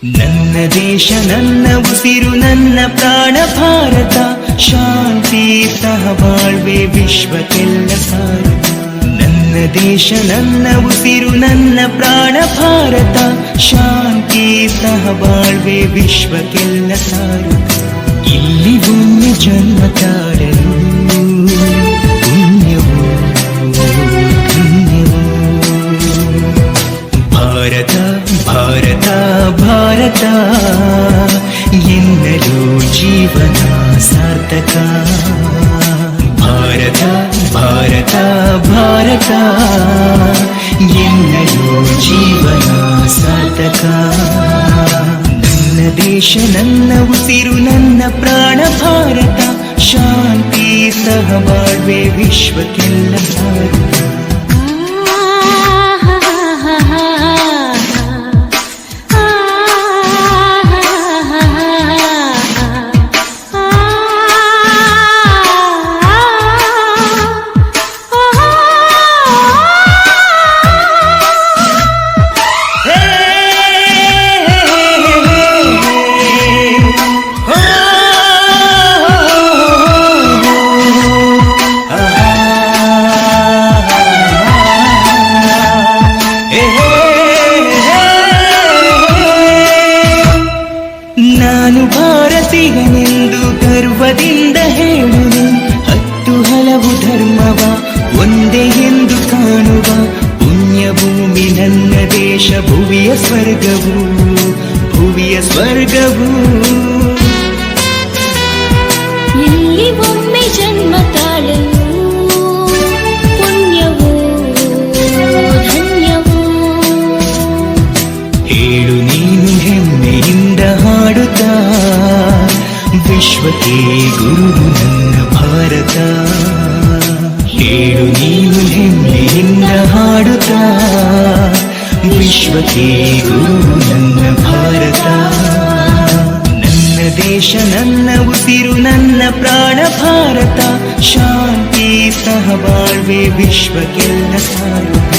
ನನ್ನ ದೇಶ ನನ್ನ ಉಸಿರು ನನ್ನ ಪ್ರಾಣ ಭಾರತ, ಶಾಂತಿ ಸಹಬಾಳ್ವೆ ವಿಶ್ವಕ್ಕೆಲ್ಲ ಸಾರತ. ನನ್ನ ದೇಶ ನನ್ನ ಉಸಿರು ನನ್ನ ಪ್ರಾಣ ಭಾರತ, ಶಾಂತಿ ಸಹಬಾಳ್ವೆ ವಿಶ್ವಕ್ಕೆಲ್ಲ ಸಾರತ. ಇಲ್ಲಿ ಒಮ್ಮೆ ಜನ್ಮ ತಾಳಲು ಪುಣ್ಯವೋ ಧನ್ಯವೋ. ಭಾರತ ಭಾರತ ಭಾರತ ಎನ್ನಲು ಜೀವನ ಸಾರ್ಥಕ. ಭಾರತ ಭಾರತ ಭಾರತ ಎನ್ನಲು ಜೀವನ ಸಾರ್ಥಕ. ನನ್ನ ದೇಶ ನನ್ನ ಉಸಿರು ನನ್ನ ಪ್ರಾಣ ಭಾರತ, ಶಾಂತಿ ಸಹಬಾಳ್ವೆ ವಿಶ್ವಕ್ಕೆಲ್ಲ ಸಾರತ. ನಾನು ಭಾರತೀಯನೆಂದು ಗರ್ವದಿಂದ ಹೇಳುವೆ, ಹತ್ತು ಹಲವು ಧರ್ಮವ ಒಂದೇ ಎಂದು ಕಾಣುವ ಪುಣ್ಯ ಭೂಮಿ ನನ್ನ ದೇಶ, ಭುವಿಯ ಸ್ವರ್ಗವು ಭುವಿಯ ಸ್ವರ್ಗವು. ಇಲ್ಲಿ ಒಮ್ಮೆ ಜನ್ಮ ತಾಳಲು ಪುಣ್ಯವೋ ಧನ್ಯವೋ. ಹೇಳು ನೀನು ಹೆಮ್ಮೆಯಿಂದ ಹಾಡುತ್ತಾ, ವಿಶ್ವಕ್ಕೆ ಗುರು ನನ್ನ ಭಾರತ. ಹೇಳು ನೀನು ಹೆಮ್ಮೆಯಿಂದ ಹಾಡುತ್ತಾ, ವಿಶ್ವಕ್ಕೆ ಗುರು ನನ್ನ ಭಾರತ. ನನ್ನ ದೇಶ ನನ್ನ ಉಸಿರು ನನ್ನ ಪ್ರಾಣ ಭಾರತ, ಶಾಂತಿ ಸಹಬಾಳ್ವೆ ವಿಶ್ವಕ್ಕೆಲ್ಲ ಸಾರತ.